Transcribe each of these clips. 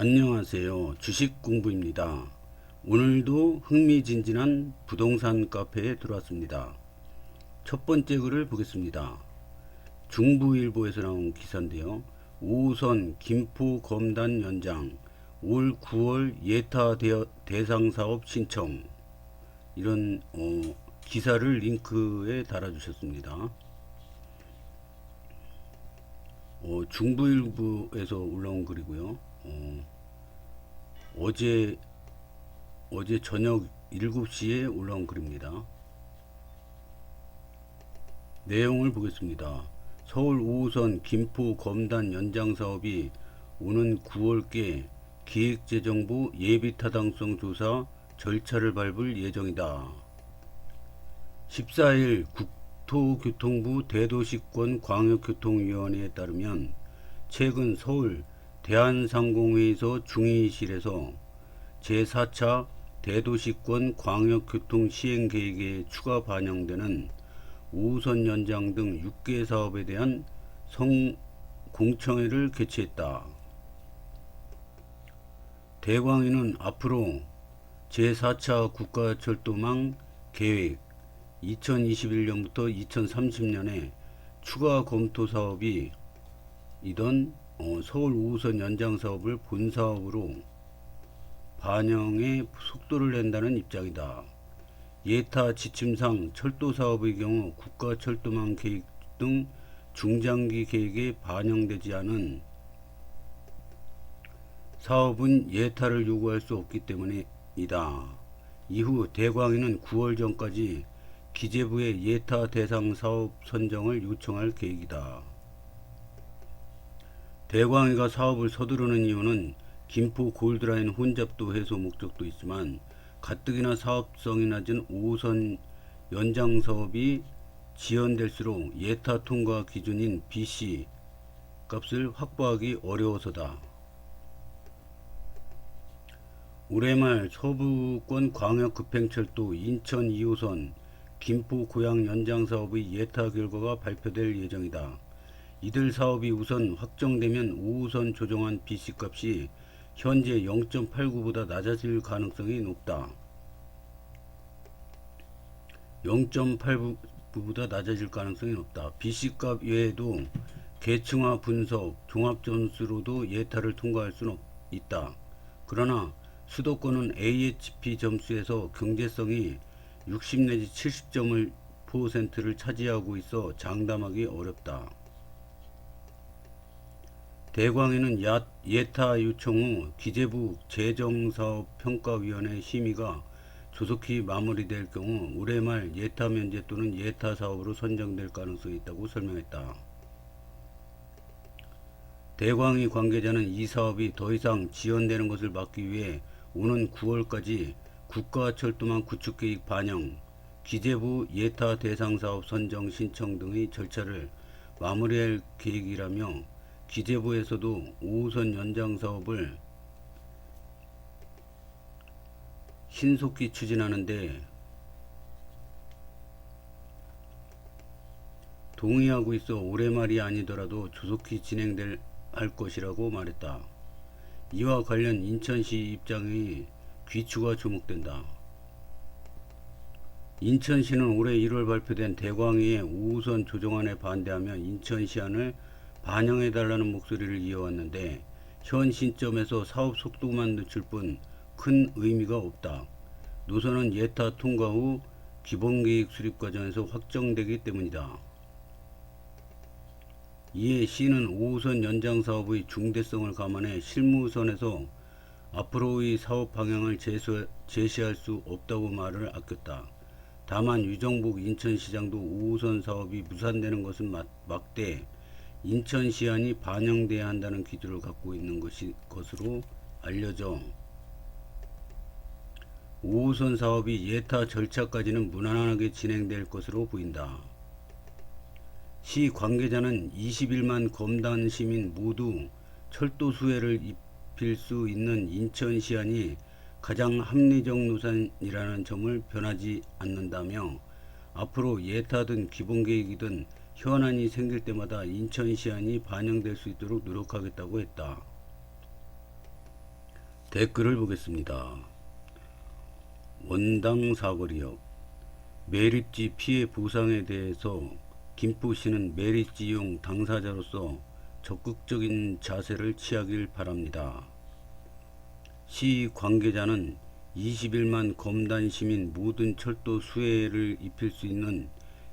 안녕하세요. 주식공부입니다. 오늘도 흥미진진한 부동산 카페에 들어왔습니다. 첫 번째 글을 보겠습니다. 중부일보에서 나온 기사인데요. 5호선 김포 검단 연장 올 9월 예타 대상 사업 신청, 이런 기사를 링크에 달아주셨습니다. 중부일보에서 올라온 글이고요. 어제 저녁 7시에 올라온 글입니다. 내용을 보겠습니다. 서울 5호선 김포 검단 연장 사업이 오는 9월께 기획재정부 예비타당성 조사 절차를 밟을 예정이다. 14일 국토교통부 대도시권 광역교통위원회에 따르면 최근 서울 대한상공회의소 중의실에서 제4차 대도시권 광역교통 시행계획에 추가 반영되는 5호선 연장 등 6개 사업에 대한 공청회를 개최했다. 대광위는 앞으로 제4차 국가철도망 계획 2021년부터 2030년에 추가 검토 사업이 이던 서울 5호선 연장 사업을 본사업으로 반영해 속도를 낸다는 입장이다. 예타 지침상 철도 사업의 경우 국가철도망 계획 등 중장기 계획에 반영되지 않은 사업은 예타를 요구할 수 없기 때문이다. 이후 대광위는 9월 전까지 기재부에 예타 대상 사업 선정을 요청할 계획이다. 대광위가 사업을 서두르는 이유는 김포 골드라인 혼잡도 해소 목적도 있지만 가뜩이나 사업성이 낮은 5호선 연장 사업이 지연될수록 예타 통과 기준인 BC 값을 확보하기 어려워서다. 올해 말 서부권 광역급행철도 인천 2호선 김포 고양 연장 사업의 예타 결과가 발표될 예정이다. 이들 사업이 우선 확정되면 5호선 조정안 BC값이 현재 0.89보다 낮아질 가능성이 높다. 0.89보다 낮아질 가능성이 높다. BC값 외에도 계층화 분석, 종합점수로도 예타를 통과할 수는 있다. 그러나 수도권은 AHP 점수에서 경제성이 60 내지 70%를 차지하고 있어 장담하기 어렵다. 대광위는 예타 요청 후 기재부 재정사업평가위원회 심의가 조속히 마무리될 경우 올해 말 예타 면제 또는 예타 사업으로 선정될 가능성이 있다고 설명했다. 대광위 관계자는 이 사업이 더 이상 지연되는 것을 막기 위해 오는 9월까지 국가철도망 구축계획 반영, 기재부 예타 대상사업 선정 신청 등의 절차를 마무리할 계획이라며 기재부에서도 5호선 연장 사업을 신속히 추진하는데 동의하고 있어 올해 말이 아니더라도 조속히 할 것이라고 말했다. 이와 관련 인천시 입장의 귀추가 주목된다. 인천시는 올해 1월 발표된 대광위의 5호선 조정안에 반대하며 인천시안을 반영해달라는 목소리를 이어왔는데 현 시점에서 사업 속도만 늦출 뿐 큰 의미가 없다. 노선은 예타 통과 후 기본계획 수립 과정에서 확정되기 때문이다. 이에 시는 5호선 연장 사업의 중대성을 감안해 실무선에서 앞으로의 사업 방향을 제시할 수 없다고 말을 아꼈다. 다만 유정복 인천시장도 5호선 사업이 무산되는 것은 막대 인천시안이 반영돼야 한다는 기조를 갖고 있는 것으로 알려져 5호선 사업이 예타 절차까지는 무난하게 진행될 것으로 보인다. 시 관계자는 21만 검단 시민 모두 철도 수혜를 입힐 수 있는 인천시안이 가장 합리적 노선이라는 점을 변하지 않는다며 앞으로 예타든 기본계획이든 현안이 생길 때마다 인천시안이 반영될 수 있도록 노력하겠다고 했다. 댓글을 보겠습니다. 원당 사거리역 매립지 피해 보상에 대해서 김포시는 매립지용 당사자로서 적극적인 자세를 취하길 바랍니다. 시 관계자는 21만 검단 시민 모든 철도 수혜를 입힐 수 있는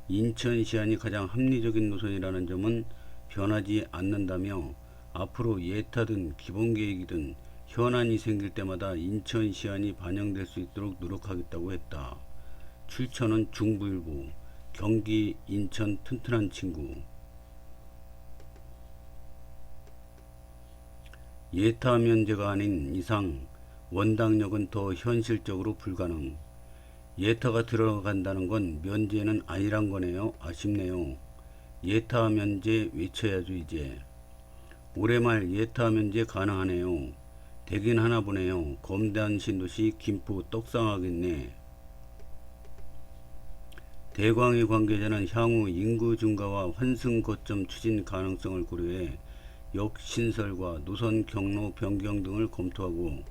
인천시안이 가장 합리적인 노선이라는 점은 변하지 않는다며 앞으로 예타든 기본계획이든 현안이 생길 때마다 인천시안이 반영될 수 있도록 노력하겠다고 했다. 출처는 중부일보. 경기 인천 튼튼한 친구. 예타 면제가 아닌 이상 원당역은 더 현실적으로 불가능. 예타가 들어간다는 건 면제는 아니란 거네요. 아쉽네요. 예타 면제 외쳐야죠 이제. 올해 말 예타 면제 가능하네요. 되긴 하나 보네요. 검단 신도시 김포 떡상하겠네. 대광의 관계자는 향후 인구 증가와 환승 거점 추진 가능성을 고려해 역 신설과 노선 경로 변경 등을 검토하고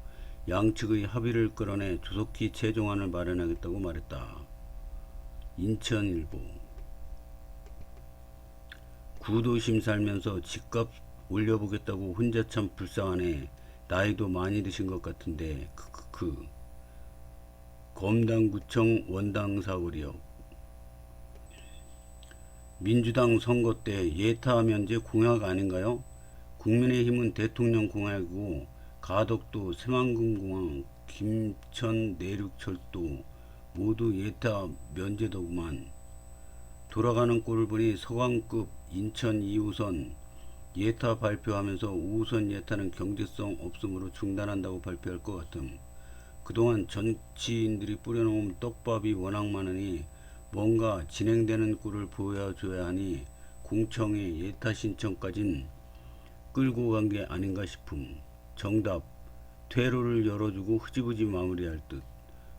양측의 합의를 끌어내 조속히 최종안을 마련하겠다고 말했다. 인천일보. 구도심 살면서 집값 올려보겠다고 혼자 참 불쌍하네. 나이도 많이 드신 것 같은데. 크크크. 검단구청 원당사거리역. 민주당 선거 때 예타 면제 공약 아닌가요? 국민의힘은 대통령 공약이고 가덕도 새만금공항 김천 내륙철도 모두 예타 면제더구만. 돌아가는 꼴을 보니 서강급 인천 2호선 예타 발표하면서 5호선 예타는 경제성 없음으로 중단한다고 발표할 것 같음. 그동안 정치인들이 뿌려놓은 떡밥이 워낙 많으니 뭔가 진행되는 꼴을 보여줘야 하니 공청회 예타 신청까진 끌고 간 게 아닌가 싶음. 정답. 퇴로를 열어주고 흐지부지 마무리할 듯.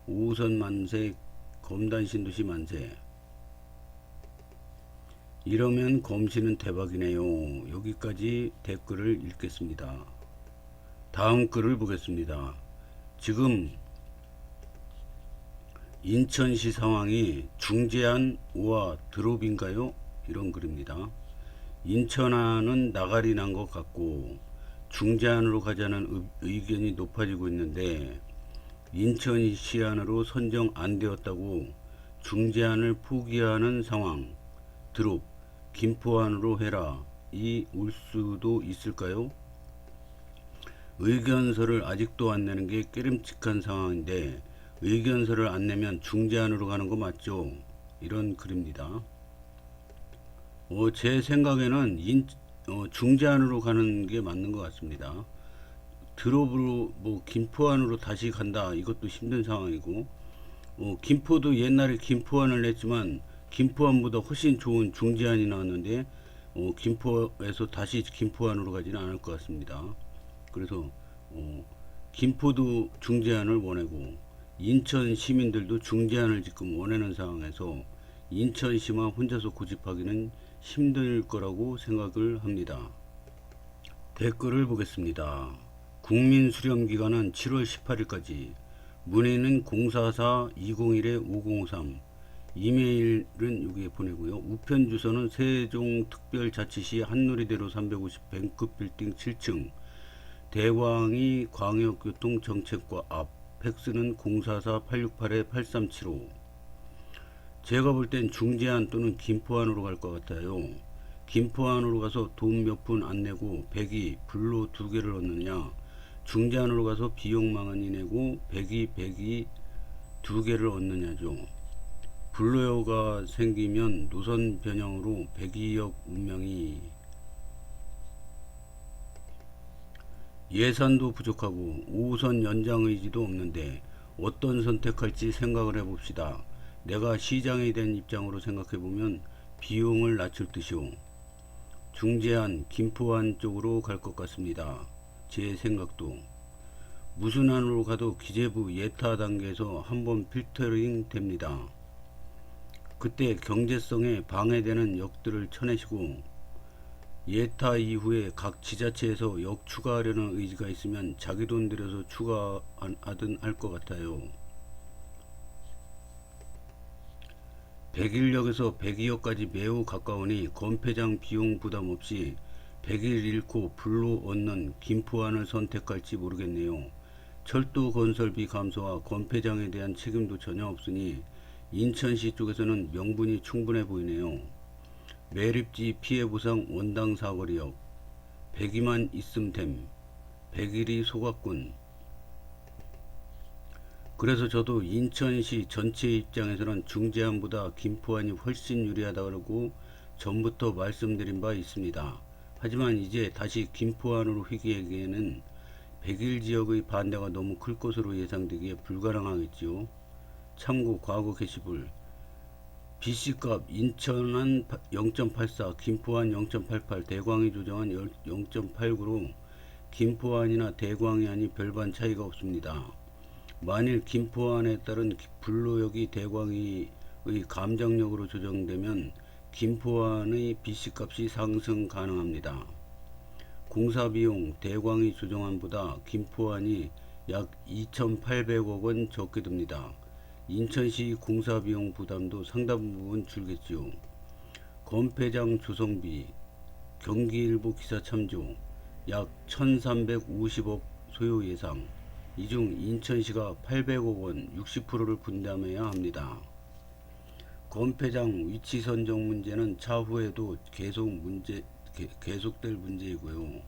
5호선 만세, 검단 신도시 만세. 이러면 검시는 대박이네요. 여기까지 댓글을 읽겠습니다. 다음 글을 보겠습니다. 지금 인천시 상황이 중재안 우와 드롭인가요? 이런 글입니다. 인천안은 나가리 난 것 같고 중재안으로 가자는 의견이 높아지고 있는데 인천시안으로 선정 안 되었다고 중재안을 포기하는 상황. 드롭. 김포안으로 해라. 이 올 수도 있을까요? 의견서를 아직도 안 내는 게 깨름칙한 상황인데 의견서를 안 내면 중재안으로 가는 거 맞죠? 이런 글입니다. 제 생각에는 중재안으로 가는 게 맞는 것 같습니다. 드롭으로 김포안으로 다시 간다 이것도 힘든 상황이고 김포도 옛날에 김포안을 냈지만 김포안보다 훨씬 좋은 중재안이 나왔는데 김포에서 다시 김포안으로 가지는 않을 것 같습니다. 그래서 김포도 중재안을 원하고 인천 시민들도 중재안을 지금 원하는 상황에서 인천시만 혼자서 고집하기는 힘들 거라고 생각을 합니다. 댓글을 보겠습니다. 국민 수렴 기간은 7월 18일까지. 문의는 044-201-5053. 이메일은 여기에 보내고요. 우편 주소는 세종특별자치시 한누리대로 350 뱅크 빌딩 7층 대광이 광역교통정책과 앞. 팩스는 044-868-8375. 제가 볼 땐 중재안 또는 김포안으로 갈 것 같아요. 김포안으로 가서 돈 몇 푼 안 내고 백이 불로 2개를 얻느냐, 중재안으로 가서 비용 망언이 내고 백이 2개를 얻느냐죠. 불로가 생기면 노선 변형으로 백이역 운명이 예산도 부족하고 5호선 연장 의지도 없는데 어떤 선택할지 생각을 해봅시다. 내가 시장이 된 입장으로 생각해보면 비용을 낮출 듯이요. 중재안, 김포안 쪽으로 갈 것 같습니다. 제 생각도. 무슨 안으로 가도 기재부 예타 단계에서 한번 필터링 됩니다. 그때 경제성에 방해되는 역들을 쳐내시고 예타 이후에 각 지자체에서 역추가하려는 의지가 있으면 자기 돈 들여서 추가하든 할 것 같아요. 100인역에서 102억까지 매우 가까우니 건폐장 비용 부담 없이 100일 잃고 불로 얻는 김포안을 선택할지 모르겠네요. 철도 건설비 감소와 건폐장에 대한 책임도 전혀 없으니 인천시 쪽에서는 명분이 충분해 보이네요. 매립지 피해보상 원당 사거리역 102만 있음됨 100일이 소각군. 그래서 저도 인천시 전체 입장에서는 중제안보다 김포안이 훨씬 유리하다고 전부터 말씀드린 바 있습니다. 하지만 이제 다시 김포안으로 휘기에는 100일 지역의 반대가 너무 클 것으로 예상되기에 불가능하겠지요. 참고 과거 게시물 BC값 인천안 0.84, 김포안 0.88, 대광이 조정안 0.89로 김포안이나 대광이안이 별반 차이가 없습니다. 만일 김포안에 따른 불로역이 대광이의 감정력으로 조정되면 김포안의 BC값이 상승 가능합니다. 공사비용 대광이 조정안보다 김포안이 약 2,800억원 적게 듭니다. 인천시 공사비용 부담도 상당 부분 줄겠지요. 건폐장 조성비 경기일보 기사 참조 약 1,350억 소요 예상. 이 중 인천시가 800억원 60%를 분담해야 합니다. 건폐장 위치 선정 문제는 차후에도 계속될 문제이고요.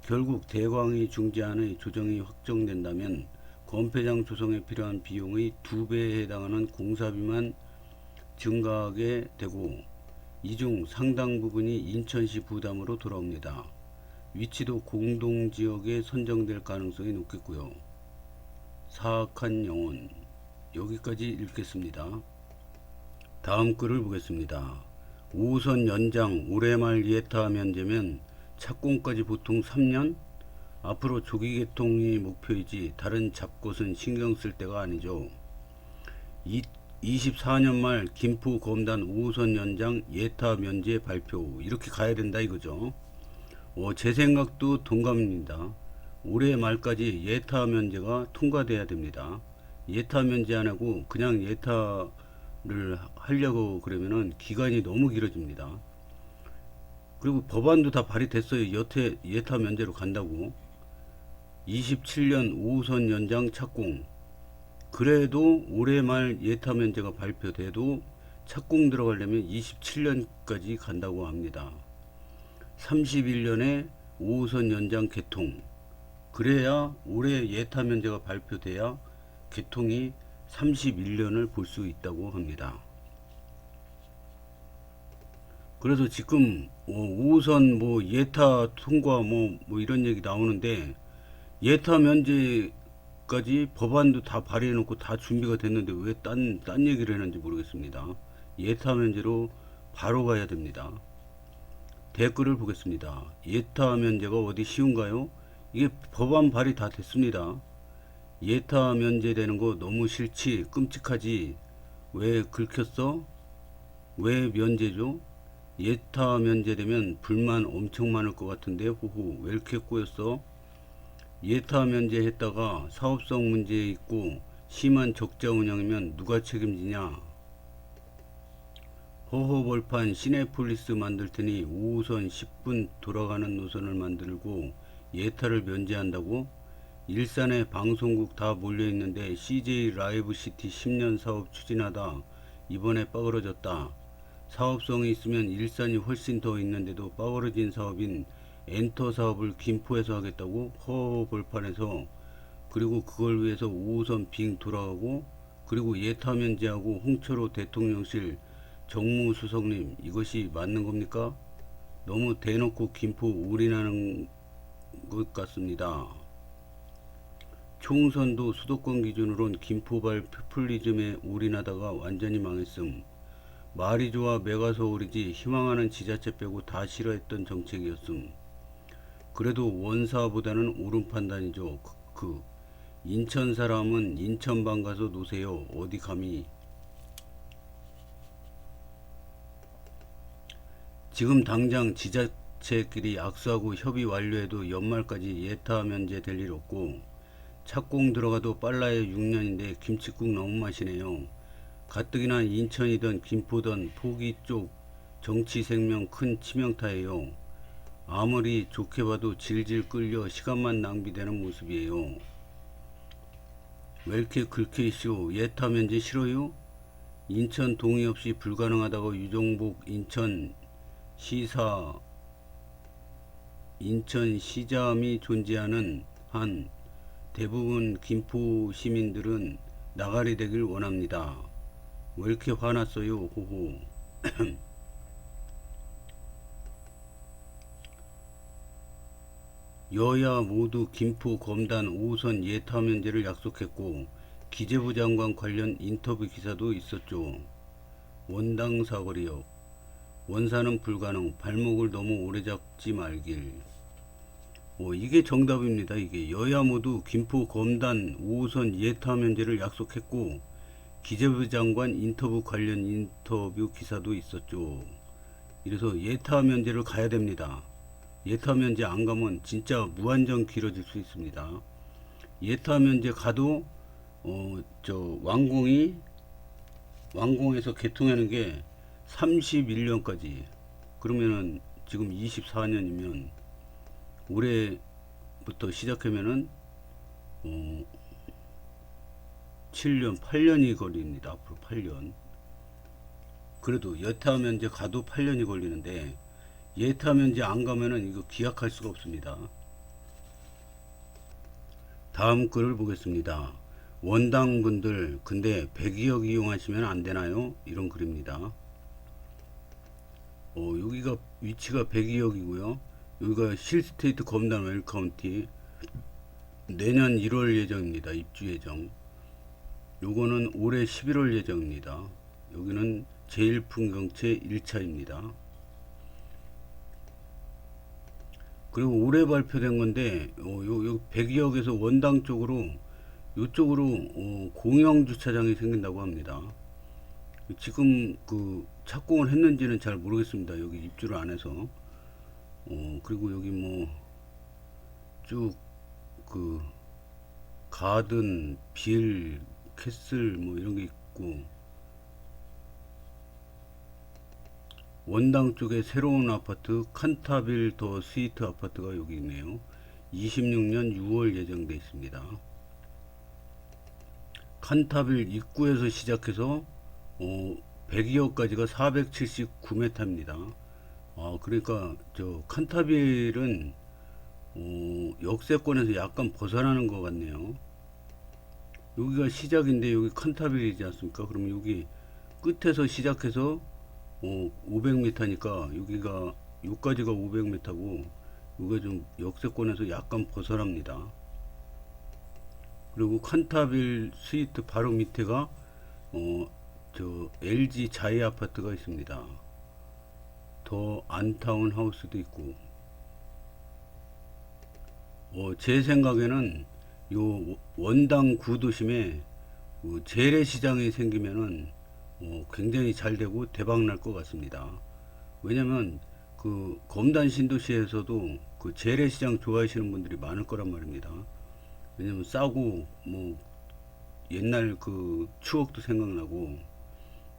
결국 대광이 중재안의 조정이 확정된다면 건폐장 조성에 필요한 비용의 2배에 해당하는 공사비만 증가하게 되고 이 중 상당 부분이 인천시 부담으로 돌아옵니다. 위치도 공동지역에 선정될 가능성이 높겠고요. 사악한 영혼 여기까지 읽겠습니다. 다음 글을 보겠습니다. 5호선 연장 올해 말 예타 면제면 착공까지 보통 3년? 앞으로 조기 개통이 목표이지 다른 잡것은 신경 쓸 때가 아니죠. 24년 말 김포 검단 5호선 연장 예타 면제 발표 이렇게 가야 된다 이거죠. 제 생각도 동감입니다. 올해 말까지 예타 면제가 통과돼야 됩니다. 예타 면제 안 하고 그냥 예타를 하려고 그러면은 기간이 너무 길어집니다. 그리고 법안도 다 발의됐어요. 여태 예타 면제로 간다고. 27년 5호선 연장 착공. 그래도 올해 말 예타 면제가 발표돼도 착공 들어가려면 27년까지 간다고 합니다. 31년에 5호선 연장 개통. 그래야 올해 예타 면제가 발표돼야 개통이 31년을 볼 수 있다고 합니다. 그래서 지금 5호선 예타 통과 이런 얘기 나오는데 예타 면제까지 법안도 다 발의해 놓고 다 준비가 됐는데 왜 딴 얘기를 했는지 모르겠습니다. 예타 면제로 바로 가야 됩니다. 댓글을 보겠습니다. 예타 면제가 어디 쉬운가요? 이게 법안 발의 다 됐습니다. 예타 면제되는 거 너무 싫지 끔찍하지 왜 긁혔어? 왜 면제죠? 예타 면제되면 불만 엄청 많을 것 같은데 호호 왜 이렇게 꼬였어? 예타 면제했다가 사업성 문제 있고 심한 적자 운영이면 누가 책임지냐? 허허벌판 시내폴리스 만들 테니 5호선 10분 돌아가는 노선을 만들고 예타를 면제한다고? 일산에 방송국 다 몰려있는데 CJ 라이브시티 10년 사업 추진하다 이번에 빠그러졌다. 사업성이 있으면 일산이 훨씬 더 있는데도 빠그러진 사업인 엔터 사업을 김포에서 하겠다고? 허허벌판에서. 그리고 그걸 위해서 5호선 빙 돌아가고 그리고 예타 면제하고 홍철호 대통령실 정무수석님 이것이 맞는 겁니까? 너무 대놓고 김포 올인하는 것 같습니다. 총선도 수도권 기준으론 김포발 포퓰리즘에 올인하다가 완전히 망했음. 말이 좋아 메가서울이지 희망하는 지자체 빼고 다 싫어했던 정책이었음. 그래도 원사보다는 옳은 판단이죠. 인천 사람은 인천방 가서 노세요. 어디 감히. 지금 당장 업체끼리 악수하고 협의 완료해도 연말까지 예타 면제 될 일 없고, 착공 들어가도 빨라야 6년인데 김칫국 너무 맛이네요. 가뜩이나 인천이든 김포든 포기 쪽 정치 생명 큰 치명타예요. 아무리 좋게 봐도 질질 끌려 시간만 낭비되는 모습이에요. 왜 이렇게 긁혀있쇼? 예타 면제 싫어요? 인천 동의 없이 불가능하다고 유종복 인천시장이 존재하는 한 대부분 김포 시민들은 나가리 되길 원합니다. 왜 이렇게 화났어요? 호호. 여야 모두 김포 검단 5호선 예타 면제를 약속했고, 기재부 장관 관련 인터뷰 기사도 있었죠. 원당 사거리역 원사는 불가능, 발목을 너무 오래 잡지 말길. 이게 정답입니다. 이게 여야 모두 김포 검단 5호선 예타 면제를 약속했고, 기재부 장관 인터뷰 관련 인터뷰 기사도 있었죠. 이래서 예타 면제를 가야 됩니다. 예타 면제 안 가면 진짜 무한정 길어질 수 있습니다. 예타 면제 가도 완공해서 개통하는 게 31년까지, 그러면은 지금 24년이면 올해부터 시작하면은 7년 8년이 걸립니다. 앞으로 8년. 그래도 예타 면제 가도 8년이 걸리는데, 예타 면제 안 가면은 이거 기약할 수가 없습니다. 다음 글을 보겠습니다. 원당분들, 근데 102억 이용하시면 안 되나요? 이런 글입니다. 여기가 위치가 102억이고요. 여기가 실스테이트 검단 웰카운티, 내년 1월 예정입니다. 입주 예정. 요거는 올해 11월 예정입니다. 여기는 제일풍경채 1차입니다. 그리고 올해 발표된 건데, 요 102억에서 원당 쪽으로 이쪽으로 공영 주차장이 생긴다고 합니다. 지금 그 착공을 했는지는 잘 모르겠습니다. 여기 입주를 안 해서. 그리고 여기 뭐 쭉 그 가든, 빌, 캐슬 뭐 이런 게 있고, 원당 쪽에 새로운 아파트 칸타빌 더 스위트 아파트가 여기 있네요. 26년 6월 예정돼 있습니다. 칸타빌 입구에서 시작해서 102억까지가 479m입니다. 그러니까 저 칸타빌은 역세권에서 약간 벗어나는 것 같네요. 여기가 시작인데 여기 칸타빌이지 않습니까? 그럼 여기 끝에서 시작해서 500m니까 여기까지가 500m고, 여기가 좀 역세권에서 약간 벗어납니다. 그리고 칸타빌 스위트 바로 밑에가 LG 자이 아파트가 있습니다. 더 안타운 하우스도 있고, 제 생각에는 요 원당 구도심에 재래시장이 생기면은 굉장히 잘 되고 대박 날 것 같습니다. 왜냐면 그 검단 신도시에서도 그 재래시장 좋아하시는 분들이 많을 거란 말입니다. 왜냐면 싸고 뭐 옛날 그 추억도 생각나고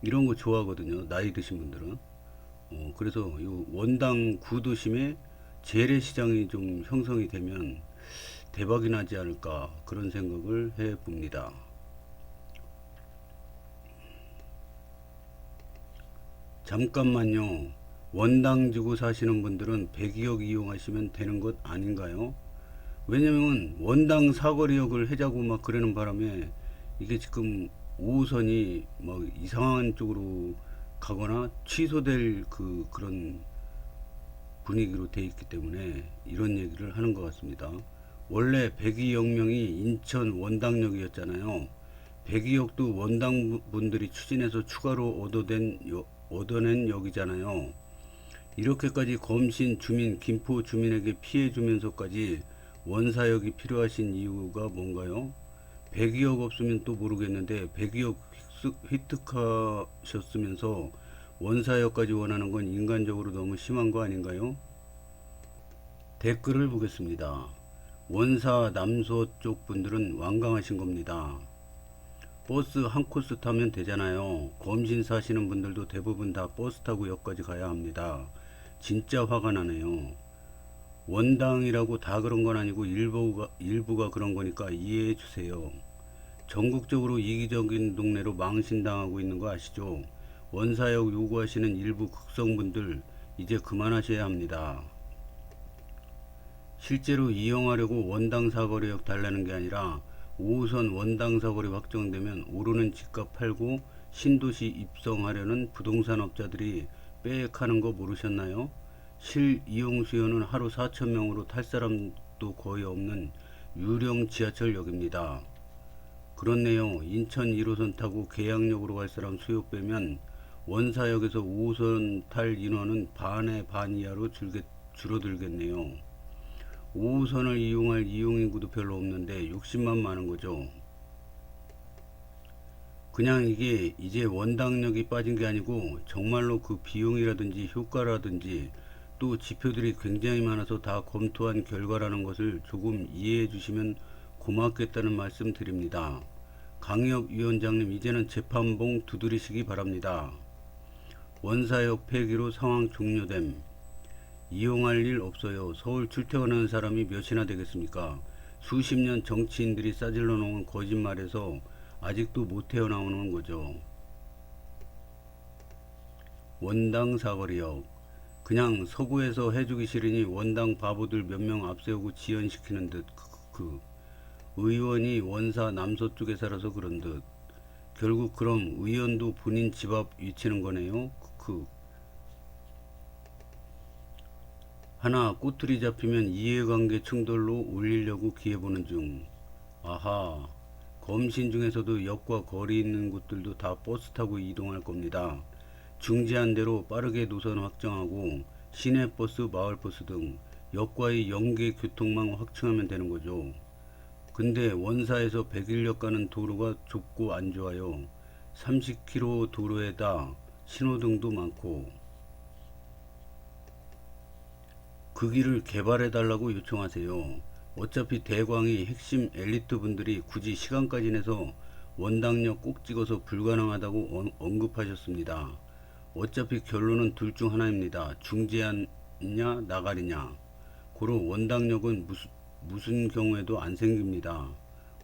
이런 거 좋아하거든요. 나이 드신 분들은. 그래서 요 원당 구도심에 재래시장이 좀 형성이 되면 대박이 나지 않을까, 그런 생각을 해 봅니다. 잠깐만요. 원당 지구 사시는 분들은 102억 이용하시면 되는 것 아닌가요? 왜냐면 원당 사거리역을 하자고 막 그러는 바람에 이게 지금 5호선이 막 이상한 쪽으로 가거나 취소될 그런 분위기로 돼 있기 때문에 이런 얘기를 하는 것 같습니다. 원래 102역명이 인천 원당역이었잖아요. 102역도 원당 분들이 추진해서 추가로 얻어낸 역이잖아요. 이렇게까지 검신 주민, 김포 주민에게 피해 주면서까지 원사역이 필요하신 이유가 뭔가요? 102역 없으면 또 모르겠는데 102역 획득하셨으면서 원사역까지 원하는 건 인간적으로 너무 심한 거 아닌가요? 댓글을 보겠습니다. 원사 남서쪽 분들은 완강하신 겁니다. 버스 한 코스 타면 되잖아요. 검신 사시는 분들도 대부분 다 버스 타고 역까지 가야 합니다. 진짜 화가 나네요. 원당이라고 다 그런 건 아니고 일부가 그런 거니까 이해해 주세요. 전국적으로 이기적인 동네로 망신당하고 있는 거 아시죠? 원사역 요구하시는 일부 극성분들 이제 그만하셔야 합니다. 실제로 이용하려고 원당 사거리역 달라는 게 아니라 5호선 원당 사거리 확정되면 오르는 집값 팔고 신도시 입성하려는 부동산업자들이 빼액하는 거 모르셨나요? 실 이용 수요는 하루 4,000명으로 탈 사람도 거의 없는 유령 지하철역입니다. 그렇네요. 인천 1호선 타고 계양역으로 갈 사람 수요 빼면 원사역에서 5호선 탈 인원은 반의 반 이하로 줄어들겠네요. 5호선을 이용할 이용인구도 별로 없는데 욕심만 많은 거죠. 그냥 이게 이제 원당력이 빠진 게 아니고 정말로 그 비용이라든지 효과라든지 또 지표들이 굉장히 많아서 다 검토한 결과라는 것을 조금 이해해 주시면 고맙겠다는 말씀 드립니다. 강협위원장님, 이제는 재판봉 두드리시기 바랍니다. 원사역 폐기로 상황 종료됨. 이용할 일 없어요. 서울 출퇴근하는 사람이 몇이나 되겠습니까? 수십 년 정치인들이 싸질러 놓은 거짓말에서 아직도 못 헤어나오는 거죠. 원당 사거리역. 그냥 서구에서 해주기 싫으니 원당 바보들 몇 명 앞세우고 지연시키는 듯. 의원이 원사 남서쪽에 살아서 그런 듯. 결국 그럼 의원도 본인 집 앞 위치는 거네요. 하나 꼬투리 잡히면 이해관계 충돌로 올리려고 기회보는 중. 아하, 검신 중에서도 역과 거리 있는 곳들도 다 버스 타고 이동할 겁니다. 중지한 대로 빠르게 노선 확정하고 시내버스, 마을버스 등 역과의 연계 교통망 확충하면 되는 거죠. 근데 원사에서 백일역 가는 도로가 좁고 안 좋아요. 30km 도로에다 신호등도 많고. 그 길을 개발해 달라고 요청하세요. 어차피 대광이 핵심 엘리트 분들이 굳이 시간까지 내서 원당역 꼭 찍어서 불가능하다고 언급하셨습니다. 어차피 결론은 둘 중 하나입니다. 중지하냐 나가리냐. 고로 원당역은 무슨 경우에도 안 생깁니다.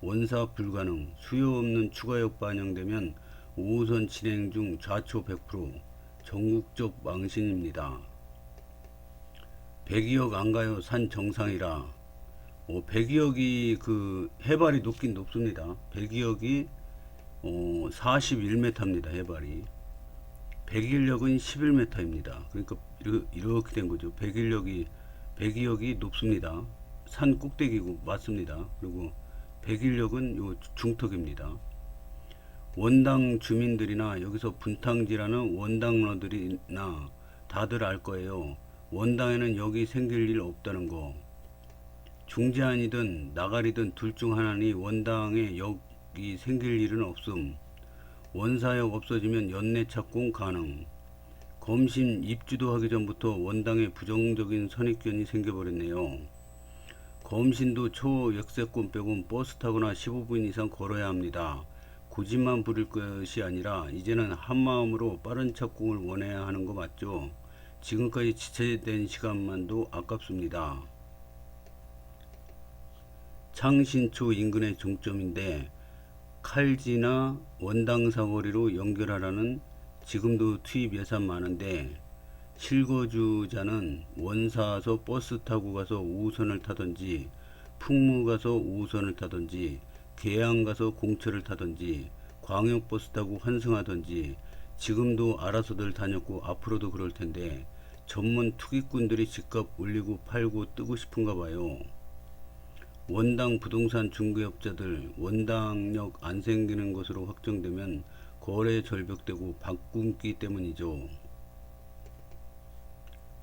원사 불가능. 수요 없는 추가역 반영되면 5호선 진행 중 좌초 100%. 전국적 망신입니다. 102역 안 가요. 산 정상이라. 102역이 그 해발이 높긴 높습니다. 102역이 41m입니다. 해발이. 101역은 11m입니다. 그러니까 이렇게 된 거죠. 102역이 높습니다. 산 꼭대기고 맞습니다. 그리고 101역은 요 중턱입니다. 원당 주민들이나 여기서 분탕질하는 원당러들이나 다들 알 거예요. 원당에는 역이 생길 일 없다는 거. 중제안이든 나가리든 둘 중 하나니 원당에 역이 생길 일은 없음. 원사역 없어지면 연내 착공 가능. 검심 입주도 하기 전부터 원당에 부정적인 선입견이 생겨버렸네요. 검신도 초역세권 빼곤 버스 타거나 15분 이상 걸어야 합니다. 고집만 부릴 것이 아니라 이제는 한마음으로 빠른 착공을 원해야 하는 거 맞죠? 지금까지 지체된 시간만도 아깝습니다. 창신초 인근의 종점인데 칼지나 원당 사거리로 연결하라는 지금도 투입 예산 많은데 실거주자는 원사서 버스 타고 가서 5호선을 타든지 풍무 가서 5호선을 타든지 계양 가서 공철을 타든지 광역버스 타고 환승하든지 지금도 알아서들 다녔고 앞으로도 그럴 텐데 전문 투기꾼들이 집값 올리고 팔고 뜨고 싶은가 봐요. 원당 부동산 중개업자들 원당역 안 생기는 것으로 확정되면 거래 절벽되고 바꿈기 때문이죠.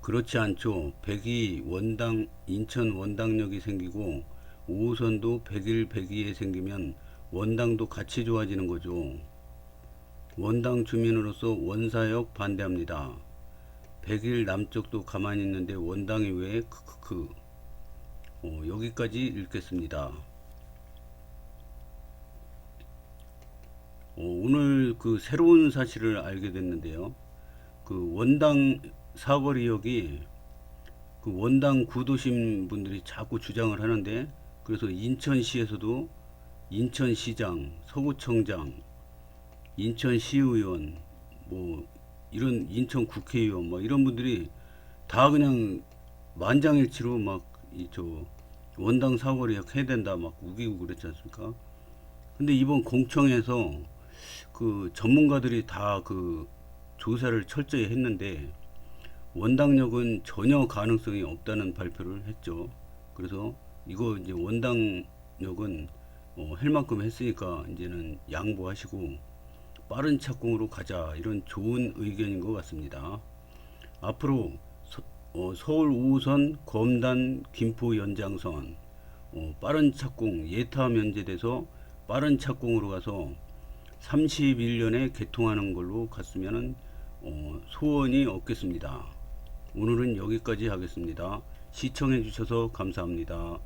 그렇지 않죠. 102 원당 인천 원당역이 생기고 5호선도 101 102에 생기면 원당도 같이 좋아지는 거죠. 원당 주민으로서 원사역 반대합니다. 101 남쪽도 가만히 있는데 원당이 왜 크크크. 여기까지 읽겠습니다. 오늘 그 새로운 사실을 알게 됐는데요. 그 원당 사거리역이 그 원당 구도심 분들이 자꾸 주장을 하는데, 그래서 인천시에서도 인천시장, 서구청장, 인천시의원, 뭐 이런 인천 국회의원 뭐 이런 분들이 다 그냥 만장일치로 막 이 저 원당 사거리역 해야 된다 막 우기고 그랬지 않습니까? 근데 이번 공청에서 그 전문가들이 다 그 조사를 철저히 했는데 원당역은 전혀 가능성이 없다는 발표를 했죠. 그래서 이거 이제 원당역은 할 만큼 했으니까 이제는 양보하시고 빠른 착공으로 가자, 이런 좋은 의견인 것 같습니다. 앞으로 서울 5호선 검단 김포 연장선 빠른 착공 예타 면제돼서 빠른 착공으로 가서 31년에 개통하는 걸로 갔으면 소원이 없겠습니다. 오늘은 여기까지 하겠습니다. 시청해 주셔서 감사합니다.